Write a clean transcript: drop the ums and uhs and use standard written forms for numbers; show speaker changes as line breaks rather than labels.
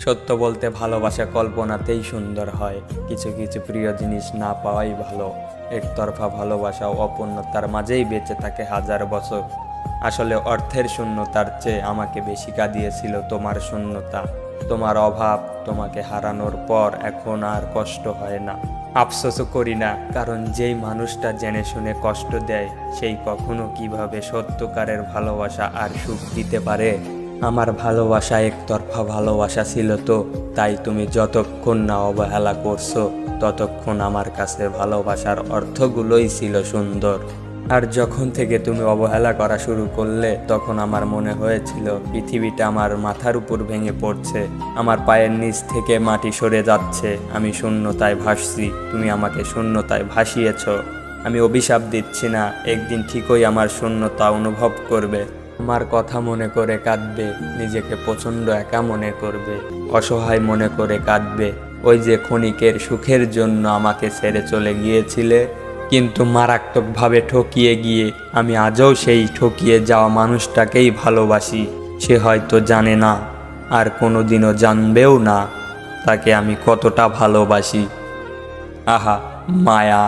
সত্য বলতে ভালোবাসা কল্পনাতেই সুন্দর হয়। কিছু কিছু প্রিয় জিনিস না পাওয়াই ভালো। একতরফা ভালোবাসা ও অপূর্ণতার মাঝেই বেঁচে থাকে হাজার বছর। আসলে অর্থের শূন্যতার চেয়ে আমাকে বেশি কাঁদিয়েছিল তোমার শূন্যতা। তোমার অভাব। তোমাকে হারানোর পর এখন আর কষ্ট হয় না, আফসোসও করি না, কারণ যেই মানুষটা জেনে শুনে কষ্ট দেয় সেই কখনো কিভাবে সত্যকারের ভালোবাসা আর সুখ দিতে পারে। আমার ভালোবাসা একতরফা ভালোবাসা ছিল তো, তাই তুমি যতক্ষণ না অবহেলা করছো ততক্ষণ আমার কাছে ভালোবাসার অর্থগুলোই ছিল সুন্দর। আর যখন থেকে তুমি অবহেলা করা শুরু করলে তখন আমার মনে হয়েছিল পৃথিবীটা আমার মাথার উপর ভেঙে পড়ছে, আমার পায়ের নিচ থেকে মাটি সরে যাচ্ছে, আমি শূন্যতায় ভাসছি, তুমি আমাকে শূন্যতায় ভাসিয়েছ। আমি অভিশাপ দিচ্ছি না, একদিন ঠিকই আমার শূন্যতা অনুভব করবে, আমার কথা মনে করে কাঁদবে, নিজেকে প্রচণ্ড একা মনে করবে, অসহায় মনে করে কাঁদবে। ওই যে ক্ষণিকের সুখের জন্য আমাকে ছেড়ে চলে গিয়েছিলে, কিন্তু মারাত্মকভাবে ঠকিয়ে গিয়ে আমি আজও সেই ঠকিয়ে যাওয়া মানুষটাকেই ভালোবাসি। সে হয়তো জানে না, আর কোনোদিনও জানবেও না, তাকে আমি কতটা ভালোবাসি। আহা মায়া।